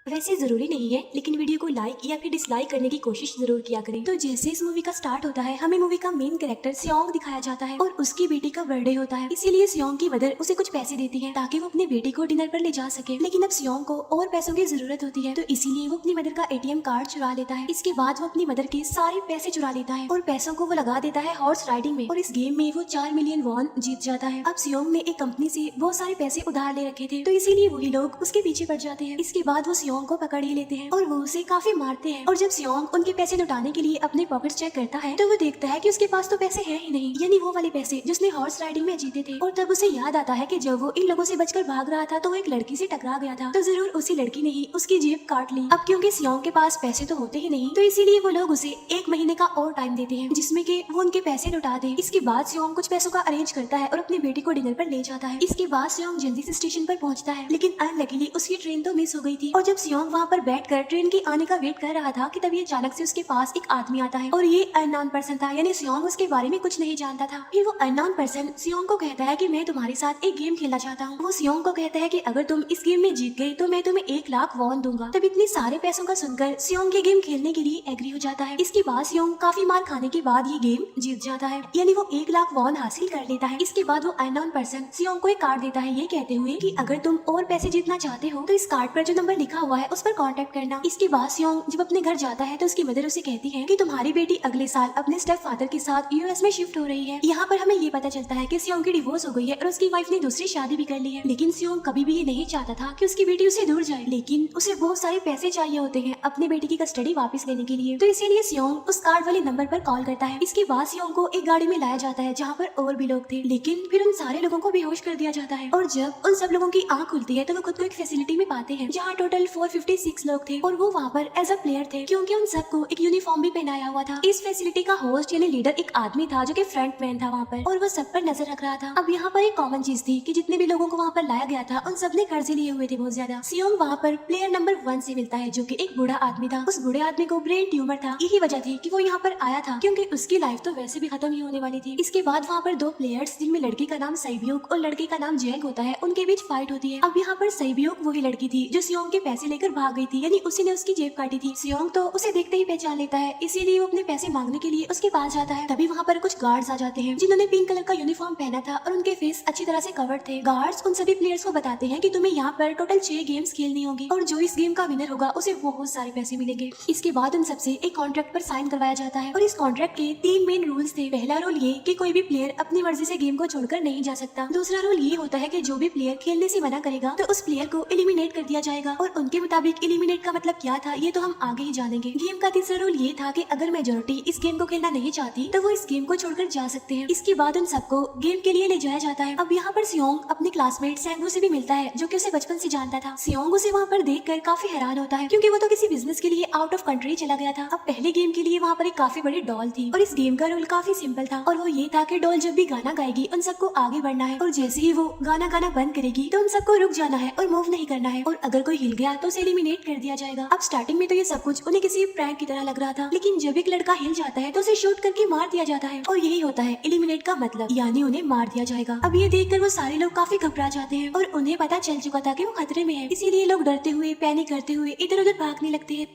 वैसे जरूरी नहीं है, लेकिन वीडियो को लाइक या फिर डिसलाइक करने की कोशिश जरूर किया करें। तो जैसे इस मूवी का स्टार्ट होता है, हमें मूवी का मेन कैरेक्टर सियोंग दिखाया जाता है और उसकी बेटी का बर्थडे होता है। इसीलिए सियोंग की मदर उसे कुछ पैसे देती है ताकि वो अपनी बेटी को डिनर पर ले जा सके। लेकिन अब सियोंग को और पैसों की जरूरत होती है, तो इसीलिए वो अपनी मदर का एटीएम कार्ड चुरा लेता है। इसके बाद वो अपनी मदर के सारे पैसे चुरा लेता है और पैसों को वो लगा देता है हॉर्स राइडिंग में, और इस गेम में वो 4 मिलियन वॉन जीत जाता है। अब सियोंग ने एक कंपनी से बहुत सारे पैसे उधार ले रखे थे, तो इसीलिए वही लोग उसके पीछे पड़ जाते हैं। इसके बाद वो सियोंग को पकड़ ही लेते हैं और वो उसे काफी मारते हैं। और जब सियोंग उनके पैसे लौटाने के लिए अपने पॉकेट्स चेक करता है, तो वो देखता है कि उसके पास तो पैसे हैं ही नहीं, यानी वो वाले पैसे जिसने हॉर्स राइडिंग में जीते थे। और तब उसे याद आता है कि जब वो इन लोगों से बचकर भाग रहा था तो वो एक लड़की से टकरा गया था, तो जरूर उसी लड़की ने ही उसकी जेब काट ली। अब क्योंकि सियोंग के पास पैसे तो होते ही नहीं, तो इसीलिए वो लोग उसे 1 महीने का और टाइम देते हैं जिसमें कि वो उनके पैसे लौटा दे। इसके बाद सियोंग कुछ पैसों का अरेंज करता है और अपनी बेटी को डिनर पर ले जाता है। इसके बाद सियोंग जल्दी से स्टेशन पर पहुंचता है, लेकिन अनलकीली उसकी ट्रेन तो मिस हो गई थी। और जब सियोंग वहाँ पर बैठकर ट्रेन के आने का वेट कर रहा था कि तभी अचानक से उसके पास एक आदमी आता है और ये अननोन पर्सन था, यानी सियोंग उसके बारे में कुछ नहीं जानता था। फिर वो अननोन पर्सन सियोंग को कहता है कि मैं तुम्हारे साथ एक गेम खेलना चाहता हूँ। वो सियोंग को कहता है कि अगर तुम इस गेम में जीत गए तो मैं तुम्हें 1 लाख वॉन दूंगा। तब इतने सारे पैसों का सुनकर सियोंग ये गेम खेलने के लिए एग्री हो जाता है। इसके बाद सियोंग काफी मार खाने के बाद ये गेम जीत जाता है, यानी वो 1 लाख वॉन हासिल कर लेता है। इसके बाद वो अननोन पर्सन सियोंग को एक कार्ड देता है, ये कहते हुए कि अगर तुम और पैसे जीतना चाहते हो तो इस कार्ड पर जो नंबर लिखा हुआ है उस पर कांटेक्ट करना। इसके बाद सियोंग जब अपने घर जाता है तो उसकी मदर उसे कहती है कि तुम्हारी बेटी अगले साल अपने स्टेप फादर के साथ यूएस में शिफ्ट हो रही है। यहाँ पर हमें ये पता चलता है कि सियोंग की डिवोर्स हो गई है और उसकी वाइफ ने दूसरी शादी भी कर ली है। लेकिन सियोंग कभी भी ये नहीं चाहता था कि उसकी बेटी उसे दूर जाए, लेकिन उसे बहुत सारे पैसे चाहिए होते हैं अपने बेटी की कस्टडी वापस लेने के लिए, तो इसीलिए सियोंग उस कार्ड वाले नंबर पर कॉल करता है। इसके बाद सियोंग को एक गाड़ी में लाया जाता है जहाँ पर और भी लोग थे, लेकिन फिर उन सारे लोगों को बेहोश कर दिया जाता है। और जब उन सब लोगों की आंख खुलती है तो वो खुद को एक फैसिलिटी में पाते हैं जहाँ टोटल 456 लोग थे और वो वहाँ पर एज अ प्लेयर थे, क्योंकि उन सबको एक यूनिफॉर्म भी पहनाया हुआ था। इस फैसिलिटी का होस्ट यानी लीडर एक आदमी था जो कि फ्रंट मैन था वहाँ पर, और वो सब पर नजर रख रहा था। अब यहाँ पर एक कॉमन चीज थी कि जितने भी लोगों को वहाँ पर लाया गया था उन सब ने कर्जे लिए हुए थे बहुत ज्यादा। सियोंग वहाँ पर प्लेयर नंबर 1 से मिलता है जो कि एक बूढ़ा आदमी था। उस बूढ़े आदमी को ब्रेन ट्यूमर था, यही वजह थी कि वो यहाँ पर आया था, क्योंकि उसकी लाइफ तो वैसे भी खत्म ही होने वाली थी। इसके बाद वहाँ पर 2 प्लेयर्स जिनमें लड़की का नाम सैब्यूक और लड़के का नाम जैंग होता है, उनके बीच फाइट होती है। अब यहाँ पर सैब्यूक वही लड़की थी जो सियोंग के पैसे लेकर भाग गई थी, यानी उसी ने उसकी जेब काटी थी। सियोंग तो उसे देखते ही पहचान लेता है, इसीलिए वो अपने पैसे मांगने के लिए उसके पास जाता है। तभी वहाँ पर कुछ गार्ड्स आ जाते हैं जिन्होंने पिंक कलर का यूनिफॉर्म पहना था और उनके फेस अच्छी तरह से कवर्ड थे। गार्ड्स उन सभी प्लेयर्स को बताते हैं कि तुम्हें यहाँ पर टोटल 6 गेम्स खेलनी होगी और जो इस गेम का विनर होगा उसे बहुत सारे पैसे मिलेंगे। इसके बाद उन सबसे एक कॉन्ट्रैक्ट पर साइन करवाया जाता है और इस कॉन्ट्रैक्ट के 3 मेन रूल्स थे। पहला रूल ये कि कोई भी प्लेयर अपनी मर्जी से गेम को छोड़कर नहीं जा सकता। दूसरा रूल ये होता है कि जो भी प्लेयर खेलने से मना करेगा तो उस प्लेयर को एलिमिनेट कर दिया जाएगा, और उनके मुताबिक एलिमिनेट का मतलब क्या था ये तो हम आगे ही जानेंगे। गेम का तीसरा रूल ये था कि अगर मेजोरिटी इस गेम को खेलना नहीं चाहती तो वो इस गेम को छोड़कर जा सकते हैं। इसके बाद उन सबको गेम के लिए ले जाया जाता है। अब यहाँ पर सियोंग अपने क्लासमेट सैंगू से भी मिलता है जो कि उसे बचपन से जानता था। सियोंग उसे वहाँ पर देखकर काफी हैरान होता है क्योंकि वो तो किसी बिजनेस के लिए आउट ऑफ कंट्री चला गया था। अब पहले गेम के लिए वहाँ पर एक काफी बड़ी डॉल थी और इस गेम का रूल काफी सिंपल था, और वो ये था कि डॉल जब भी गाना गाएगी उन सबको आगे बढ़ना है, और जैसे ही वो गाना गाना बंद करेगी तो उन सबको रुक जाना है और मूव नहीं करना है, और अगर कोई हिल गया तो उसे एलिमिनेट कर दिया जाएगा। अब स्टार्टिंग में तो ये सब कुछ उन्हें किसी प्रैंक की तरह लग रहा था, लेकिन जब एक लड़का हिल जाता है तो उसे शूट करके मार दिया जाता है, और यही होता है एलिमिनेट का मतलब, यानी उन्हें मार दिया जाएगा। अब ये देखकर वो सारे लोग काफी घबरा जाते हैं और उन्हें पता चल चुका था कि वो खतरे में है, इसीलिए लोग डरते हुए पैनिक करते हुए इधर उधर भागने लगते हैं।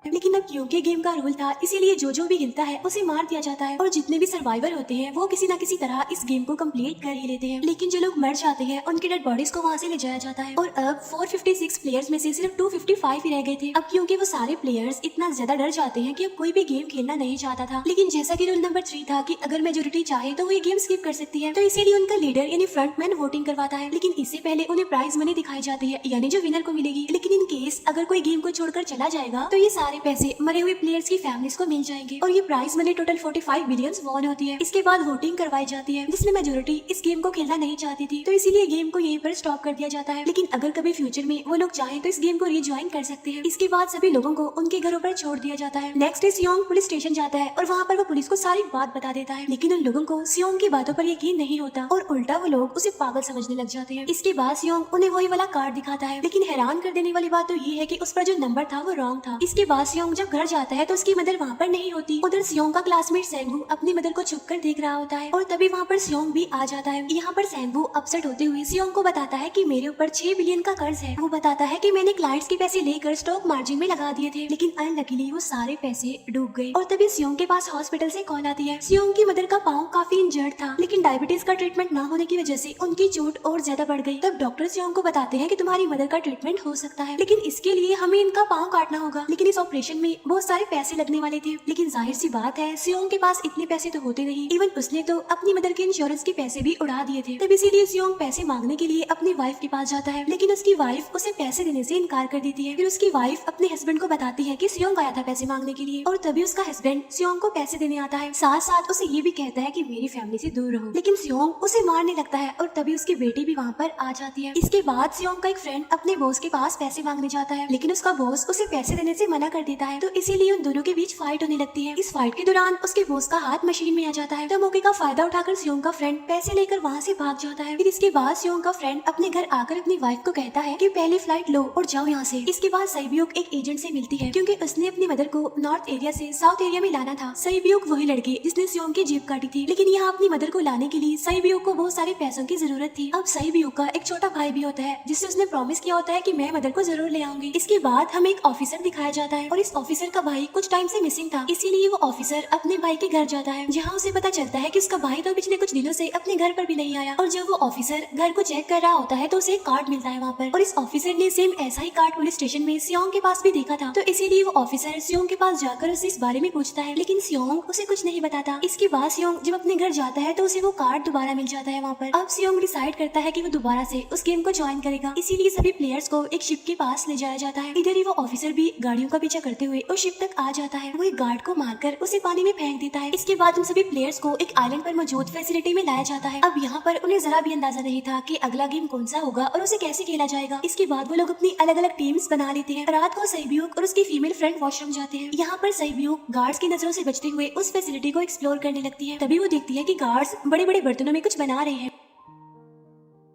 लेकिन अब क्योंकि गेम का रूल था इसीलिए जो भी हिलता है उसे मार दिया जाता है, और जितने भी सर्वाइवर होते हैं वो किसी न किसी तरह इस गेम को कंप्लीट कर ही लेते हैं। लेकिन जो लोग मर जाते हैं उनकी डेड बॉडीज को वहाँ से ले जाया जाता है, और अब 456 प्लेयर्स में से सिर्फ 255 ही रह गए थे। अब क्योंकि वो सारे प्लेयर्स इतना ज्यादा डर जाते हैं कि अब कोई भी गेम खेलना नहीं चाहता था। लेकिन जैसा कि रूल नंबर 3 था कि अगर मेजोरिटी चाहे तो वो ये गेम स्किप कर सकती है, तो इसीलिए उनका लीडर यानी फ्रंटमैन वोटिंग करवाता है। लेकिन इससे पहले उन्हें प्राइज मनी दिखाई जाती है, यानी जो विनर को मिलेगी। लेकिन इन केस अगर कोई गेम को छोड़कर चला जाएगा तो ये सारे पैसे मरे प्लेयर्स की फैमिलीज को मिल जाएंगे, और ये prize money total 45 billion won होती है। इसके बाद वोटिंग करवाई जाती है जिसमें मेजोरिटी इस गेम को खेलना नहीं चाहती थी, तो इसीलिए गेम को यहीं पर स्टॉप कर दिया जाता है। लेकिन अगर कभी फ्यूचर में वो लोग चाहें तो इस गेम को रिज्वाइन कर सकते हैं। इसके बाद सभी लोगों को उनके घरों पर छोड़ दिया जाता है। नेक्स्ट डे सियोंग पुलिस स्टेशन जाता है और वहाँ पर वो पुलिस को सारी बात बता देता है, लेकिन उन लोगों को सियोंग की बातों पर यकीन नहीं होता और उल्टा वो लोग उसे पागल समझने लग जाते हैं। इसके बाद सियोंग उन्हें वही वाला कार्ड दिखाता है, लेकिन हैरान कर देने वाली बात तो ये है कि उस पर जो नंबर था वो रॉन्ग था। इसके बाद बाद सियोंग जब घर जाता है तो उसकी मदर वहाँ पर नहीं होती। उधर सियोंग का क्लासमेट सेंगवू अपनी मदर को छुप कर देख रहा होता है और तभी वहाँ पर सियोंग भी आ जाता है। यहाँ पर सेंगवू अपसेट होते हुए सियोंग को बताता है कि मेरे ऊपर 6 बिलियन का कर्ज है। वो बताता है कि मैंने क्लाइंट्स के पैसे लेकर स्टॉक मार्जिन में लगा दिए थे, लेकिन अनलकीली वो सारे पैसे डूब गए। और तभी सियोंग के पास हॉस्पिटल से कॉल आती है। सियोंग की मदर का पाँव काफी इंजर्ड था, लेकिन डायबिटीज का ट्रीटमेंट न होने की वजह से उनकी चोट और ज्यादा बढ़ गई। तब डॉक्टर सियोंग को बताते हैं कि तुम्हारी मदर का ट्रीटमेंट हो सकता है, लेकिन इसके लिए हमें इनका पाँव काटना होगा। लेकिन इस ऑपरेशन में बहुत सारे पैसे लगने वाले थे, लेकिन जाहिर सी बात है सियोंग के पास इतने पैसे तो होते नहीं। इवन उसने तो अपनी मदर के इंश्योरेंस के पैसे भी उड़ा दिए थे। तब इसीलिए सियोंग पैसे मांगने के लिए अपनी वाइफ के पास जाता है, लेकिन उसकी वाइफ उसे पैसे देने से इनकार कर देती है। फिर उसकी वाइफ अपने हस्बैंड को बताती है कि सियोंग आया था पैसे मांगने के लिए, और तभी उसका हस्बैंड सियोंग को पैसे देने आता है। साथ साथ उसे ये भी कहता है कि मेरी फैमिली से दूर रहो, लेकिन सियोंग उसे मारने लगता है और तभी उसकी बेटी भी वहाँ पर आ जाती है। इसके बाद सियोंग का एक फ्रेंड अपने बॉस के पास पैसे मांगने जाता है, लेकिन उसका बॉस उसे पैसे देने से मना कर देता है, तो इसीलिए उन दोनों के बीच फाइट होने लगती है। इस फाइट के दौरान उसके बॉस का हाथ मशीन में आ जाता है, तो मौके का फायदा उठाकर सियोंग का फ्रेंड पैसे लेकर वहाँ से भाग जाता है। फिर इसके बाद सियोंग का फ्रेंड अपने घर आकर अपनी वाइफ को कहता है कि पहले फ्लाइट लो और जाओ यहाँ से। इसके बाद सईब्यूक एक एजेंट से मिलती है, क्योंकि उसने अपनी मदर को नॉर्थ एरिया से साउथ एरिया में लाना था। सईब्यूक वही लड़के जिसने सियोंग की जेब काटी थी, लेकिन यहाँ अपनी मदर को लाने के लिए सईब्यूक को बहुत सारे पैसों की जरूरत थी। अब सईब्यूक का एक छोटा भाई भी होता है, जिससे उसने प्रॉमिस किया होता है कि मैं मदर को जरूर ले आऊंगी। इसके बाद हमें एक ऑफिसर दिखाया जाता है, और इस ऑफिसर का भाई कुछ टाइम से मिसिंग था, इसीलिए वो ऑफिसर अपने भाई के घर जाता है, जहाँ उसे पता चलता है कि उसका भाई तो पिछले कुछ दिनों से अपने घर पर भी नहीं आया। और जब वो ऑफिसर घर को चेक कर रहा होता है तो उसे एक कार्ड मिलता है वहाँ पर, और इस ऑफिसर ने सेम ऐसा ही कार्ड पुलिस स्टेशन में सियोंग के पास भी देखा था, तो इसीलिए वो ऑफिसर सियोंग के पास जाकर उसे इस बारे में पूछता है, लेकिन सियोंग उसे कुछ नहीं बताता। इसके बाद सियोंग जब अपने घर जाता है तो उसे वो कार्ड दोबारा मिल जाता है वहाँ पर। अब सियोंग डिसाइड करता है कि वो दोबारा से उस गेम को ज्वाइन करेगा, इसीलिए सभी प्लेयर्स को एक शिप के पास ले जाया जाता है। इधर ही वो ऑफिसर भी गाड़ियों का पीछा करते हुए उस शिप तक आ जाता है। वो एक गार्ड को मारकर उसे पानी में फेंक देता है। इसके बाद उन सभी प्लेयर्स को एक आइलैंड पर मौजूद फैसिलिटी में लाया जाता है। अब यहाँ पर उन्हें जरा भी अंदाजा नहीं था कि अगला गेम कौन सा होगा और उसे कैसे खेला जाएगा। इसके बाद वो लोग अपनी अलग अलग टीम्स बना लेते हैं। रात को सईब्यूक और उसकी फीमेल फ्रेंड वॉशरूम जाते हैं। यहाँ पर सईब्यूक गार्ड्स की नजरों से बचते हुए उस फैसिलिटी को एक्सप्लोर करने लगती है। तभी वो देखती है कि गार्ड्स बड़े बड़े बर्तनों में कुछ बना रहे हैं,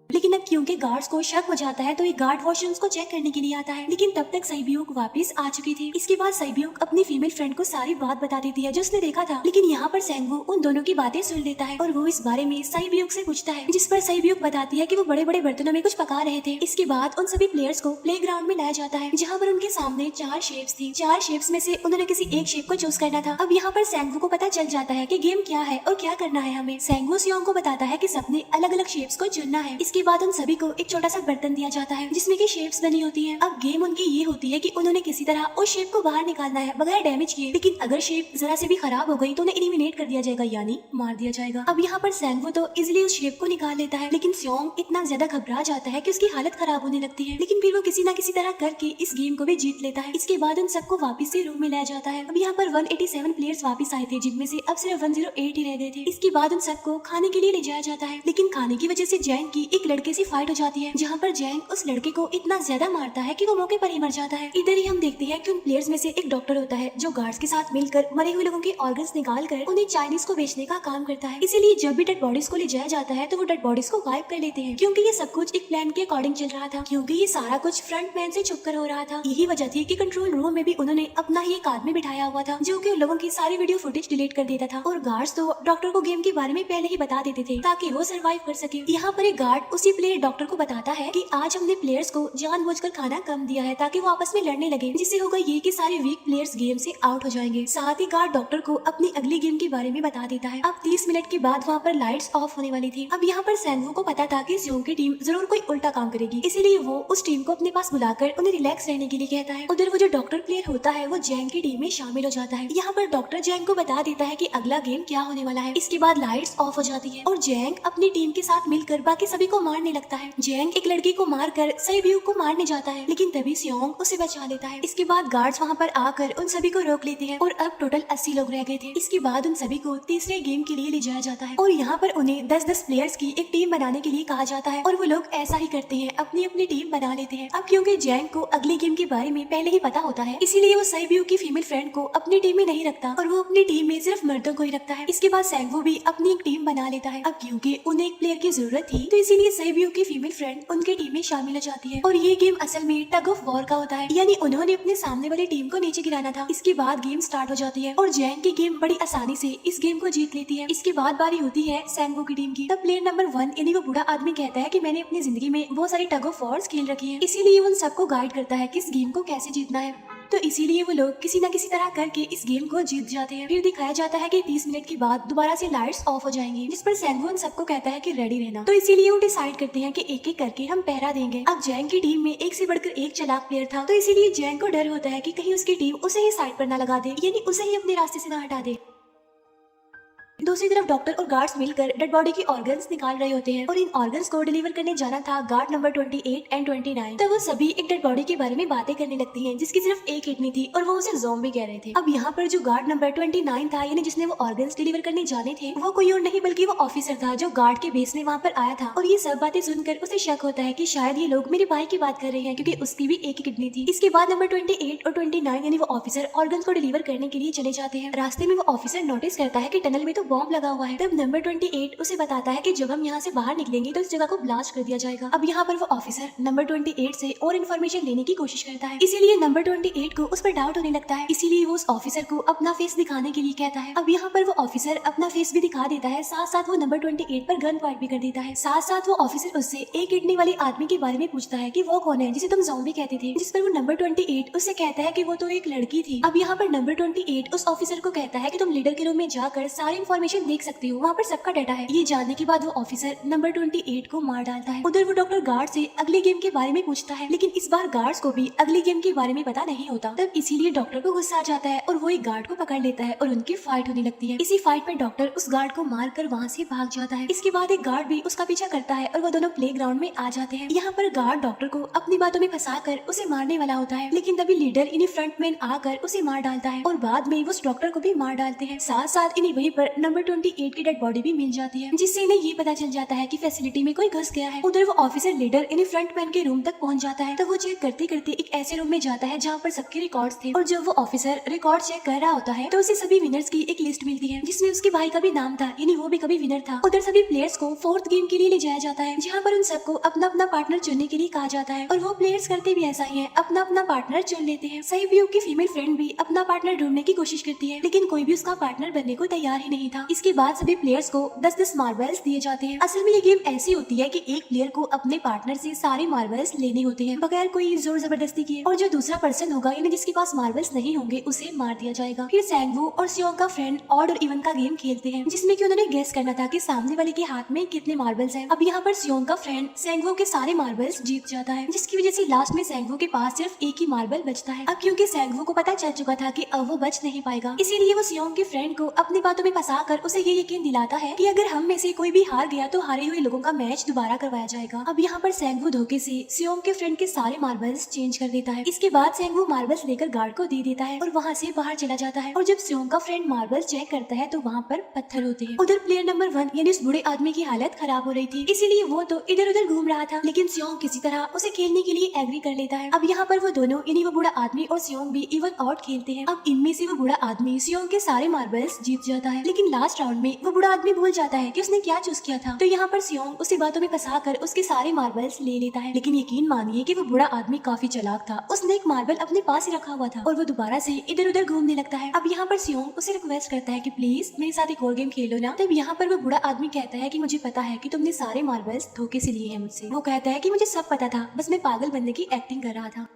लेकिन अब क्योंकि गार्ड्स को शक हो जाता है तो एक गार्ड वॉशरूम्स को चेक करने के लिए आता है, लेकिन तब तक सईब्यूक वापस आ चुकी थी। इसके बाद सईब्यूक अपनी फीमेल फ्रेंड को सारी बात बता देती है जो उसने देखा था, लेकिन यहाँ पर सेंगवू उन दोनों की बातें सुन लेता है और वो इस बारे में सईब्यूक से पूछता है, जिस पर सईब्यूक बताती है कि वो बड़े बड़े बर्तनों में कुछ पका रहे थे। इसके बाद उन सभी प्लेयर्स को प्ले ग्राउंड में लाया जाता है, जहाँ पर उनके सामने 4 शेप्स थी। 4 शेप्स में से उन्होंने किसी एक शेप को चूज करना था। अब यहाँ पर सेंगवू को पता चल जाता है कि गेम क्या है और क्या करना है हमें। सेंगवू सियोंग को बताता है कि सबने अलग अलग शेप्स को चुनना है। इसके बाद उन सभी को एक छोटा सा बर्तन दिया जाता है जिसमें की शेप्स बनी होती हैं। अब गेम उनकी ये होती है कि उन्होंने किसी तरह उस शेप को बाहर निकालना है बगैर डैमेज किए, लेकिन अगर शेप जरा से भी खराब हो गई तो उन्हें एलिमिनेट कर दिया जाएगा, यानी मार दिया जाएगा। अब यहाँ पर सेंगवू तो इजिली उस शेप को निकाल लेता है, लेकिन सियोंग इतना ज्यादा घबरा जाता है कि उसकी हालत खराब होने लगती है, लेकिन फिर वो किसी न किसी तरह करके इस गेम को भी जीत लेता है। इसके बाद उन सबको वापस से रूम में लाया जाता है। अब यहाँ पर 187 प्लेयर्स वापस आए थे, जिनमें से अब सिर्फ 108 ही रह गए थे। इसके बाद उन सबको खाने के लिए ले जाया जाता है, लेकिन खाने की वजह से जैंग की एक लड़के से फाइट हो जाती है, जहाँ पर जैंग उस लड़के को इतना ज्यादा मारता है कि वो मौके पर ही मर जाता है। इधर ही हम देखते हैं कि उन प्लेयर्स में से एक डॉक्टर होता है जो गार्ड्स के साथ मिलकर मरे हुए लोगों के ऑर्गन्स निकाल कर उन्हें चाइनीज को बेचने का काम करता है। इसीलिए जब भी डेड बॉडीज को ले जाया जाता है तो वो डेड बॉडीज को गायब कर लेते हैं, क्योंकि ये सब कुछ एक प्लान के अकॉर्डिंग चल रहा था, क्योंकि ये सारा कुछ फ्रंट मैन से छुपकर हो रहा था। यही वजह थी कि कंट्रोल रूम में भी उन्होंने अपना ही एक आदमी बिठाया हुआ था जो कि उन लोगों की सारी वीडियो फुटेज डिलीट कर देता था, और गार्ड्स तो डॉक्टर को गेम के बारे में पहले ही बता देते थे ताकि वो सर्वाइव कर सके। यहाँ पर एक गार्ड उसी प्लेयर डॉक्टर को बताता है कि आज हमने प्लेयर्स को जानबूझकर खाना कम दिया है ताकि वो आपस में लड़ने लगे, जिससे होगा ये कि सारे वीक प्लेयर्स गेम से आउट हो जाएंगे। साथ ही गार्ड डॉक्टर को अपनी अगली गेम के बारे में बता देता है। अब 30 मिनट के बाद वहाँ पर लाइट्स ऑफ होने वाली थी। अब यहाँ पर सेंगवू को पता था कि सियोंग की टीम जरूर कोई उल्टा काम करेगी, इसीलिए वो उस टीम को अपने पास बुलाकर उन्हें रिलैक्स रहने के लिए कहता है। उधर वो जो डॉक्टर प्लेयर होता है वो जैंग की टीम में शामिल हो जाता है। यहाँ पर डॉक्टर जैंग को बता देता है कि अगला गेम क्या होने वाला है। इसके बाद लाइट्स ऑफ हो जाती है और जैंग अपनी टीम के साथ मिलकर बाकी सभी को मारने लगता है। जैंग एक लड़की को मारकर सईब्यूक को मारने जाता है, लेकिन तभी सियोंग उसे बचा लेता है। इसके बाद गार्ड्स वहाँ पर आकर उन सभी को रोक लेते हैं और अब टोटल 80 लोग रह गए थे। इसके बाद उन सभी को तीसरे गेम के लिए ले जाया जाता है और यहाँ पर उन्हें 10-10 प्लेयर्स की एक टीम बनाने के लिए कहा जाता है, और वो लोग ऐसा ही करते हैं, अपनी अपनी टीम बना लेते हैं। अब क्योंकि जैंग को अगली गेम के बारे में पहले ही पता होता है, इसीलिए वो सईब्यूक की फीमेल फ्रेंड को अपनी टीम में नहीं रखता और वो अपनी टीम में सिर्फ मर्दों को ही रखता है। इसके बाद सेंगवू भी अपनी एक टीम बना लेता है। अब क्योंकि उन्हें एक प्लेयर की जरूरत थी तो इसीलिए सईब्यूक की फीमेल फ्रेंड उनके टीम में शामिल हो जाती है और ये गेम असल में टग ऑफ वॉर का होता है, यानी उन्होंने अपने सामने वाली टीम को नीचे गिराना था। इसके बाद गेम स्टार्ट हो जाती है और जैंग की गेम बड़ी आसानी से इस गेम को जीत लेती है। इसके बाद बारी होती है सैंगवू की टीम की। तब प्लेयर नंबर 1 यानी वो बूढ़ा आदमी कहता है कि मैंने अपनी जिंदगी में बहुत सारी टग ऑफ वॉर्स खेल रखी है, इसीलिए उन सबको गाइड करता है कि इस गेम को कैसे जीतना है। तो इसीलिए वो लोग किसी न किसी तरह करके इस गेम को जीत जाते हैं। फिर दिखाया जाता है कि 30 मिनट के बाद दोबारा से लाइट्स ऑफ हो जाएंगी, जिस पर सैंगवू उन सबको कहता है कि रेडी रहना। तो इसीलिए वो डिसाइड करते हैं कि एक एक करके हम पहरा देंगे। अब जैंग की टीम में एक से बढ़कर एक चालाक प्लेयर था, तो इसीलिए जैंग को डर होता है कि कहीं उसकी टीम उसे ही साइड पर न लगा दे, यानी उसे ही अपने रास्ते से न हटा दे। दूसरी तरफ डॉक्टर और गार्ड्स मिलकर डेड बॉडी की ऑर्गन्स निकाल रहे होते हैं और इन ऑर्गन्स को डिलीवर करने जाना था गार्ड नंबर 28 एंड 29। तो वो सभी एक डेड बॉडी के बारे में बातें करने लगती हैं जिसकी सिर्फ एक किडनी थी और वो उसे ज़ॉम्बी कह रहे थे। अब यहाँ पर जो गार्ड नंबर 29 था, यानी जिसने वो ऑर्गन्स डिलीवर करने जाने थे, वो कोई और नहीं बल्कि वो ऑफिसर था जो गार्ड के बेस में वहाँ पर आया था। और ये सब बातें सुनकर उसे शक होता है कि शायद ये लोग मेरे भाई की बात कर रहे हैं, क्योंकि उसकी भी एक ही किडनी थी। इसके बाद नंबर 28 और 29 यानी वो ऑफिसर ऑर्गन्स को डिलीवर करने के लिए चले जाते हैं। रास्ते में वो ऑफिसर नोटिस करता है कि टनल में तो बॉम्ब लगा हुआ है। तब नंबर 28 उसे बताता है कि जब हम यहाँ से बाहर निकलेंगे तो इस जगह को ब्लास्ट कर दिया जाएगा। अब यहाँ पर वो ऑफिसर नंबर 28 से और इन्फॉर्मेशन लेने की कोशिश करता है, इसीलिए नंबर 28 को उस पर डाउट होने लगता है, इसीलिए वो उस ऑफिसर को अपना फेस दिखाने के लिए कहता है। अब यहाँ पर वो ऑफिसर अपना फेस भी दिखा देता है, साथ साथ वो नंबर 28 पर गन पॉइंट भी कर देता है। साथ साथ वो ऑफिसर उससे एक किडनी वाले आदमी के बारे में पूछता है कि वो कौन है जिसे तुम ज़ॉम्बी कहते थे, जिस पर वो नंबर 28 उससे कहता है कि वो तो एक लड़की थी। अब यहाँ पर नंबर 28 उस ऑफिसर को कहता है कि तुम लीडर के रूम में जाकर सारी इन्फॉर्मेशन देख सकते हो, वहाँ पर सबका डाटा है। ये जानने के बाद वो ऑफिसर नंबर 28 को मार डालता है। उधर वो डॉक्टर गार्ड से अगली गेम के बारे में पूछता है, लेकिन इस बार गार्ड्स को भी अगली गेम के बारे में पता नहीं होता। तब इसीलिए डॉक्टर को गुस्सा आ जाता है और वो एक गार्ड को पकड़ लेता है और उनकी फाइट होने लगती है। इसी फाइट में डॉक्टर उस गार्ड को मार कर वहाँ से भाग जाता है। इसके बाद एक गार्ड भी उसका पीछा करता है और वो दोनों प्लेग्राउंड में आ जाते हैं। यहाँ पर गार्ड डॉक्टर को अपनी बातों में फंसा कर उसे मारने वाला होता है, लेकिन तभी लीडर इन्हीं फ्रंटमैन आकर उसे मार डालता है और बाद में उस डॉक्टर को भी मार डालते हैं। साथ साथ इन्हीं वहीं पर नंबर 28 की डेड बॉडी भी मिल जाती है, जिससे इन्हें ये पता चल जाता है कि फैसिलिटी में कोई घुस गया है। उधर वो ऑफिसर लीडर इन्हीं फ्रंटमैन के रूम तक पहुंच जाता है। तब वो चेक करते करते एक ऐसे रूम में जाता है जहाँ पर सबके रिकॉर्ड्स थे और जब वो ऑफिसर रिकॉर्ड चेक कर रहा होता है तो उसे सभी विनर्स की एक लिस्ट मिलती है, जिसमें उसके भाई का भी नाम था, यानी वो भी कभी विनर था। उधर सभी प्लेयर्स को 4th गेम के लिए ले जाया जाता है, जहाँ पर उन सबको अपना अपना पार्टनर चुनने के लिए कहा जाता है और वो प्लेयर्स करते भी ऐसा ही है, अपना अपना पार्टनर चुन लेते हैं। सहयोग की फीमेल फ्रेंड भी अपना पार्टनर ढूंढने की कोशिश करती है, लेकिन कोई भी उसका पार्टनर बनने को तैयार ही नहीं था। इसके बाद सभी प्लेयर्स को 10-10 मार्बल्स दिए जाते हैं। असल में ये गेम ऐसी होती है कि एक प्लेयर को अपने पार्टनर से सारे मार्बल्स लेने होते हैं बगैर कोई जोर जबरदस्ती किए, और जो दूसरा पर्सन होगा यानी जिसके पास मार्बल्स नहीं होंगे उसे मार दिया जाएगा। फिर सैंगवू और सियोंग का फ्रेंड ऑड और इवन का गेम खेलते हैं, जिसमें कि उन्होंने गेस करना था कि सामने वाले के हाथ में कितने मार्बल्स हैं। अब यहाँ पर सियोंग का फ्रेंड सैंगवू के सारे मार्बल्स जीत जाता है, जिसकी वजह से लास्ट में सैंगवू के पास सिर्फ एक ही मार्बल बचता है। अब क्योंकि सैंगवू को पता चल चुका था कि अब वो बच नहीं पाएगा, इसीलिए वो सियोंग के फ्रेंड को अपनी बातों में फंसा कर उसे ये यकीन दिलाता है कि अगर हम में से कोई भी हार गया तो हारे हुए लोगों का मैच दोबारा करवाया जाएगा। अब यहाँ पर सैंगवू धोखे से सियोंग के फ्रेंड के सारे मार्बल्स चेंज कर देता है। इसके बाद सैंगवू मार्बल्स लेकर गार्ड को दे देता है और वहाँ से बाहर चला जाता है। और जब सियोंग का फ्रेंड मार्बल्स चेक करता है तो वहाँ पर पत्थर होते हैं। उधर प्लेयर नंबर 1 यानी उस बूढ़े आदमी की हालत खराब हो रही थी, इसीलिए वो तो इधर उधर घूम रहा था, लेकिन सियोंग किसी तरह उसे खेलने के लिए एग्री कर लेता है। अब यहाँ पर वो दोनों यानी वो बूढ़ा आदमी और सियोंग भी इवन आउट खेलते हैं। अब इनमें से वो बूढ़ा आदमी सियोंग के सारे मार्बल्स जीत जाता है, लेकिन लास्ट राउंड में वो बूढ़ा आदमी भूल जाता है कि उसने क्या चूज किया था। तो यहाँ पर सियोंग उसी बातों में फंसा कर उसके सारे मार्बल्स ले लेता है, लेकिन यकीन मानिए कि वो बूढ़ा आदमी काफी चालाक था। उसने एक मार्बल अपने पास ही रखा हुआ था और वो दोबारा से इधर उधर घूमने लगता है। अब यहाँ पर सियोंग उसे रिक्वेस्ट करता है कि प्लीज मेरे साथ एक और गेम खेलो ना। तब यहाँ पर वो बूढ़ा आदमी कहता है कि मुझे पता है कि तुमने सारे मार्बल्स धोखे से लिए हैं मुझसे। वो कहता है कि मुझे सब पता था, बस मैं पागल बनने की एक्टिंग कर रहा था।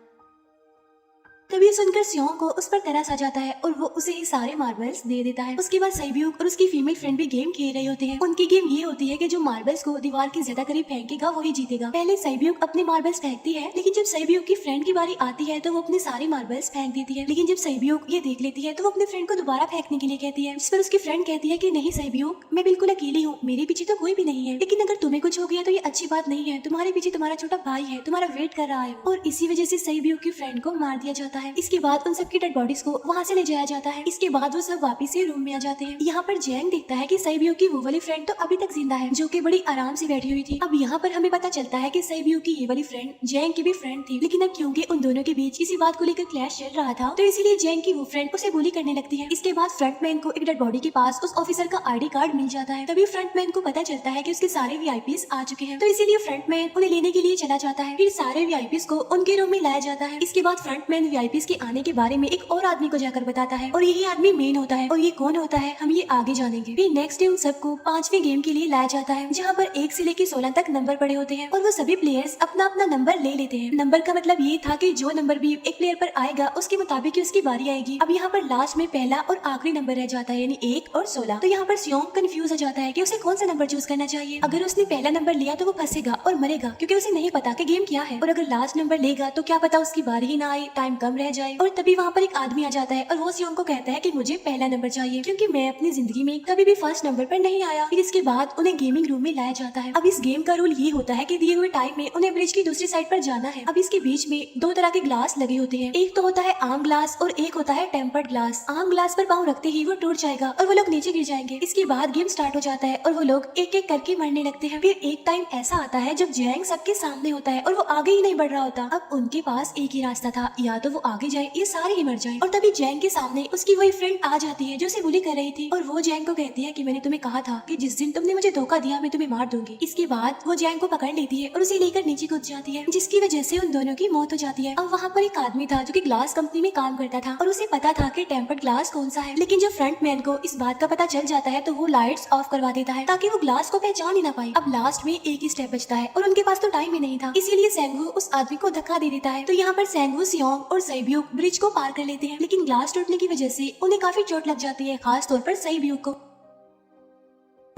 तभी सुनकर सियोंग को उस पर तरस आ जाता है और वो उसे ही सारे मार्बल्स दे देता है। उसके बाद सैब्यूक और उसकी फीमेल फ्रेंड भी गेम खेल रहे होते हैं। उनकी गेम ये होती है कि जो मार्बल्स को दीवार के ज्यादा करीब फेंकेगा वही जीतेगा। पहले सैब्यूक अपने मार्बल्स फेंकती है, लेकिन जब सैब्यूक की फ्रेंड की बारी आती है तो वो अपने सारे मार्बल्स फेंक देती है। लेकिन जब सैब्यूक ये देख लेती है तो वो अपने फ्रेंड को दोबारा फेंकने के लिए कहती है, जिस पर उसकी फ्रेंड कहती है कि नहीं सैब्यूक, मैं बिल्कुल अकेली हूँ, मेरे पीछे तो कोई भी नहीं है, लेकिन अगर तुम्हें कुछ हो गया तो ये अच्छी बात नहीं है, तुम्हारे पीछे तुम्हारा छोटा भाई है, तुम्हारा वेट कर रहा है। और इसी वजह से सैब्यूक की फ्रेंड को मार दिया जाता है। है। इसके बाद उन सबकी डेड बॉडीज को वहाँ से ले जाया जाता है। इसके बाद वो सब वापस से रूम में आ जाते हैं। यहाँ पर जैंग देखता है कि सईब्यू की वो वाली फ्रेंड तो अभी तक जिंदा है, जो कि बड़ी आराम से बैठी हुई थी। अब यहाँ पर हमें पता चलता है कि सईब्यू की ये वाली फ्रेंड जैंग की भी फ्रेंड थी, लेकिन अब क्योंकि उन दोनों के बीच इसी बात को लेकर क्लैश चल रहा था, तो इसीलिए जैंग की वो फ्रेंड उसे बुली करने लगती है। इसके बाद फ्रंटमैन को एक डेड बॉडी के पास उस ऑफिसर का आईडी कार्ड मिल जाता है। तभी फ्रंटमैन को पता चलता है कि उसके सारे वीआईपीज आ चुके हैं, तो इसीलिए फ्रंटमैन उन्हें लेने के लिए चला जाता है। फिर सारे वीआईपीज को उनके रूम में लाया जाता है। इसके बाद फ्रंटमैन वीआईपीज के आने के बारे में एक और आदमी को जाकर बताता है, और यही आदमी मेन होता है। और ये कौन होता है हम ये आगे जानेंगे। फिर नेक्स्ट डे उन सबको 5वें गेम के लिए लाया जाता है, जहाँ पर 1 से लेकर 16 तक नंबर पड़े होते हैं, और वो सभी प्लेयर्स अपना अपना नंबर ले लेते हैं। नंबर का मतलब ये था कि जो नंबर भी एक प्लेयर पर आएगा उसके मुताबिक ही उसकी बारी आएगी। अब यहाँ पर लास्ट में पहला और आखिरी नंबर रह जाता है, यानी 1 और 16। तो यहाँ पर सियोंग कंफ्यूज हो जाता है कि उसे कौन सा नंबर चूज करना चाहिए। अगर उसने पहला नंबर लिया तो वो फंसेगा और मरेगा, क्योंकि उसे नहीं पता कि गेम क्या है। और अगर लास्ट नंबर लेगा तो क्या पता उसकी बारी ही ना आए, टाइम कम रह जाए। और तभी वहाँ पर एक आदमी आ जाता है और वो सियोंग को कहता है कि मुझे पहला नंबर चाहिए, क्योंकि मैं अपनी जिंदगी में कभी भी फर्स्ट नंबर पर नहीं आया। फिर इसके बाद उन्हें गेमिंग रूम में लाया जाता है। अब इस गेम का रूल ये होता है कि दिए हुए टाइम में उन्हें ब्रिज की दूसरी साइड पर जाना है। अब इसके बीच में 2 तरह के ग्लास लगे होते हैं, एक तो होता है आम ग्लास और एक होता है टेम्पर्ड ग्लास। आम ग्लास पर पाँव रखते ही वो टूट जाएगा और वो लोग नीचे गिर जाएंगे। इसके बाद गेम स्टार्ट हो जाता है और वो लोग एक एक करके मरने लगते हैं। फिर एक टाइम ऐसा आता है जब जैंग सबके सामने होता है और वो आगे ही नहीं बढ़ रहा होता। अब उनके पास एक ही रास्ता था, या तो वो आगे जाए या सारे ही मर जाए। और तभी जैंग के सामने उसकी वही फ्रेंड आ जाती है जो उसे बुली कर रही थी, और वो जैंग को कहती है कि मैंने तुम्हें कहा था कि जिस दिन तुमने मुझे धोखा दिया मैं तुम्हें मार दूंगी। इसके बाद वो जैंग को पकड़ लेती है और उसे लेकर नीचे कूद जाती है, जिसकी वजह से उन दोनों की मौत हो जाती है। अब वहाँ पर एक आदमी था जो कि ग्लास कंपनी में काम करता था, और उसे पता था कि टेम्पर्ड ग्लास कौन सा है। लेकिन जब फ्रंटमैन को इस बात का पता चल जाता है तो वो लाइट्स ऑफ करवा देता है ताकि वो ग्लास को पहचान ही ना पाए। अब लास्ट में एक ही स्टेप बचता है और उनके पास तो टाइम ही नहीं था, इसीलिए सेंगवू उस आदमी को धक्का दे देता है। तो यहाँ पर सेंगवू, सियोंग और सईब्यू ब्रिज को पार कर लेते हैं, लेकिन ग्लास टूटने की वजह से उन्हें काफी चोट लग जाती है, खास तौर पर सईब्यू को।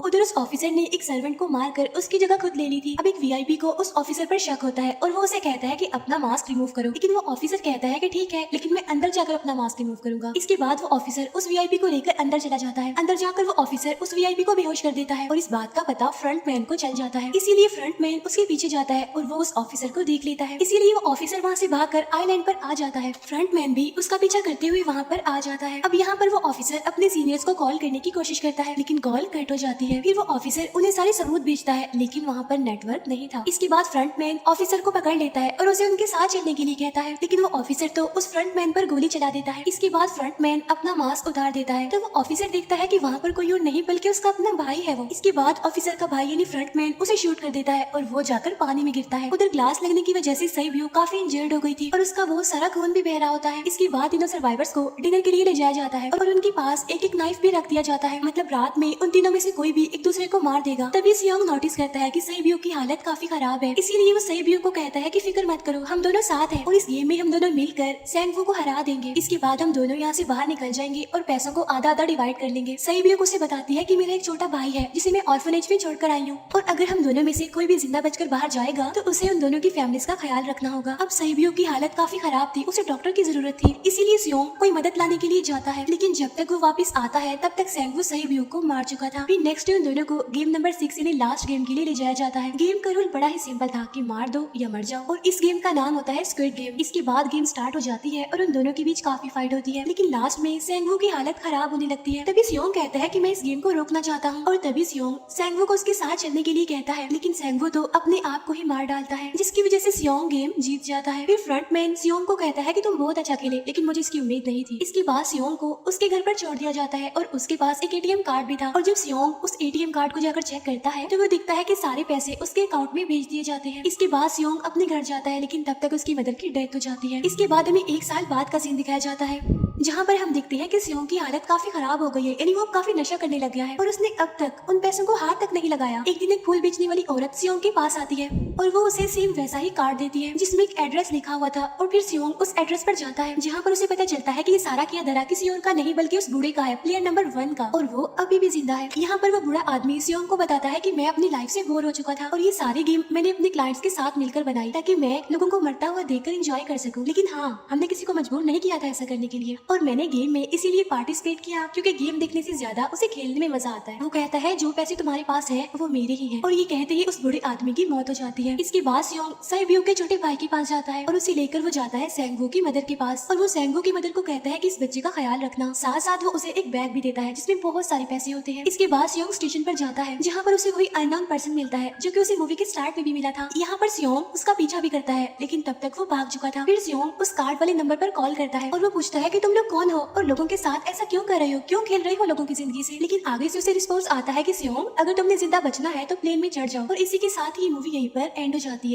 उधर उस ऑफिसर ने एक सर्वेंट को मारकर उसकी जगह खुद ले ली थी। अब एक वीआईपी को उस ऑफिसर पर शक होता है और वो उसे कहता है कि अपना मास्क रिमूव करो, लेकिन वो ऑफिसर कहता है कि ठीक है, लेकिन मैं अंदर जाकर अपना मास्क रिमूव करूंगा। इसके बाद वो ऑफिसर उस वीआईपी को लेकर अंदर चला जाता है। अंदर जाकर वो ऑफिसर उस वीआईपी को बेहोश कर देता है, और इस बात का पता फ्रंटमैन को चल जाता है। इसीलिए फ्रंटमैन उसके पीछे जाता है और वो उस ऑफिसर को देख लेता है। इसीलिए वो ऑफिसर वहाँ से भागकर आइलैंड पर आ जाता है। फ्रंटमैन भी उसका पीछा करते हुए वहाँ पर आ जाता है। अब यहाँ पर वो ऑफिसर अपने सीनियर्स को कॉल करने की कोशिश करता है, लेकिन कॉल कट हो जाती है। फिर वो ऑफिसर उन्हें सारे सबूत भेजता है, लेकिन वहाँ पर नेटवर्क नहीं था। इसके बाद फ्रंटमैन ऑफिसर को पकड़ लेता है और उसे उनके साथ चलने के लिए कहता है, लेकिन वो ऑफिसर तो उस फ्रंटमैन पर गोली चला देता है। इसके बाद फ्रंटमैन अपना मास्क उतार देता है, तो वो ऑफिसर देखता है कि वहाँ पर कोई और नहीं बल्कि उसका अपना भाई है वो। इसके बाद ऑफिसर का भाई यानी फ्रंटमैन उसे शूट कर देता है और वो जाकर पानी में गिरता है। उधर ग्लास लगने की वजह से सईब्यू काफी इंजर्ड हो गई थी और उसका बहुत सारा खून भी बह रहा होता है। इसके बाद तीनों सर्वाइवर्स को डिनर के लिए ले जाया जाता है और उनके पास एक एक नाइफ भी रख दिया जाता है, मतलब रात में उन तीनों में से कोई भी एक दूसरे को मार देगा। तभी सियोंग नोटिस करता है कि सईब्यू की हालत काफी खराब है, इसीलिए वो सईब्यू को कहता है कि फिक्र मत करो, हम दोनों साथ हैं और इस गेम में हम दोनों मिलकर सेंगवू को हरा देंगे। इसके बाद हम दोनों यहाँ से बाहर निकल जाएंगे और पैसों को आधा आधा डिवाइड कर लेंगे। सईब्यू उसे बताती है कि मेरा एक छोटा भाई है जिसे मैं ऑर्फनेज में छोड़कर आई हूँ, और अगर हम दोनों में से कोई भी जिंदा बचकर बाहर जाएगा तो उसे उन दोनों की फैमिलीज का ख्याल रखना होगा। अब सईब्यू की हालत काफी खराब थी, उसे डॉक्टर की जरूरत थी, इसीलिए सियोंग कोई मदद लाने के लिए जाता है, लेकिन जब तक वो वापस आता है तब तक सेंगवू सईब्यू को मार चुका था। फिर नेक्स्ट डे उन दोनों को गेम नंबर 6 यानी लास्ट गेम के लिए ले जाया जाता है। गेम का रूल बड़ा ही सिंपल था कि मार दो या मर जाओ, और इस गेम का नाम होता है स्क्विड गेम। इसके बाद गेम स्टार्ट हो जाती है और उन दोनों के बीच काफी फाइट होती है, लेकिन लास्ट में सेंगवू की हालत खराब होने लगती है। तभी सियोंग कहता है कि मैं इस गेम को रोकना चाहता हूँ, और तभी सियोंग सेंगवू को उसके साथ चलने के लिए कहता है, लेकिन सेंगवू तो अपने आप को ही मार डालता है, जिसकी वजह से सियोंग गेम जीत जाता है। फिर फ्रंटमैन सियोंग को कहता है कि तुम बहुत अच्छा खेले, लेकिन मुझे इसकी उम्मीद नहीं थी। इसके बाद सियोंग को उसके घर पर छोड़ दिया जाता है और उसके पास एक एटीएम कार्ड भी था, और जब सियोंग उस एटीएम कार्ड को जाकर चेक करता है तो वो दिखता है कि सारे पैसे उसके अकाउंट में भेज दिए जाते हैं। इसके बाद सियोंग अपने घर जाता है, लेकिन तब तक उसकी मदर की डेथ हो जाती है। इसके बाद हमें 1 साल बाद का सीन दिखाया जाता है, जहाँ पर हम देखते हैं कि सियोंग की हालत काफी खराब हो गई है, यानी वो काफी नशा करने लग गया है और उसने अब तक उन पैसों को हाथ तक नहीं लगाया। एक दिन एक फूल बेचने वाली औरत सियोंग के पास आती है और वो उसे सेम वैसा ही कार्ड देती है जिसमें एक एड्रेस लिखा हुआ था, और फिर सियोंग उस एड्रेस पर जाता है, जहाँ पर उसे पता चलता है कि ये सारा किया धरा किसी और का नहीं बल्कि उस बूढ़े का है, प्लेयर नंबर 1 का, और वो अभी भी जिंदा है। यहाँ पर वो बूढ़ा आदमी सियोंग को बताता है कि मैं अपनी लाइफ से बोर हो चुका था और ये सारी गेम मैंने अपने क्लाइंट्स के साथ मिलकर बनाई ताकि मैं लोगों को मरता हुआ देखकर एंजॉय कर सकूं, लेकिन हाँ, हमने किसी को मजबूर नहीं किया था ऐसा करने के लिए। और मैंने गेम में इसीलिए पार्टिसिपेट किया क्योंकि गेम देखने से ज्यादा उसे खेलने में मजा आता है। वो कहता है जो पैसे तुम्हारे पास है वो मेरे ही हैं। और ये कहते ही उस बूढ़े आदमी की मौत हो जाती है। इसके बाद सियोंग साइब्यू के छोटे भाई के पास जाता है और उसे लेकर वो जाता है सेंगवू की मदर के पास और वो सेंगवू की मदर को कहता है कि इस बच्चे का ख्याल रखना। साथ साथ वो उसे एक बैग भी देता है जिसमें बहुत सारे पैसे होते हैं। इसके बाद सियोंग स्टेशन पर जाता है जहाँ पर उसे वही अननोन पर्सन मिलता है जो कि उसे मूवी के स्टार्ट में भी मिला था। यहाँ पर सियोंग उसका पीछा भी करता है लेकिन तब तक वो भाग चुका था। फिर सियोंग उस कार्ड वाले नंबर पर कॉल करता है और वो पूछता है कि तुम लोग कौन हो और लोगों के साथ ऐसा क्यों कर रहे हो, क्यों खेल रहे हो लोगों की जिंदगी से। लेकिन आगे से उसे रिस्पॉन्स आता है कि सियोंग अगर तुमने जिंदा बचना है तो प्लेन में चढ़ जाओ। और इसी के साथ ही मूवी यहीं पर एंड हो जाती है।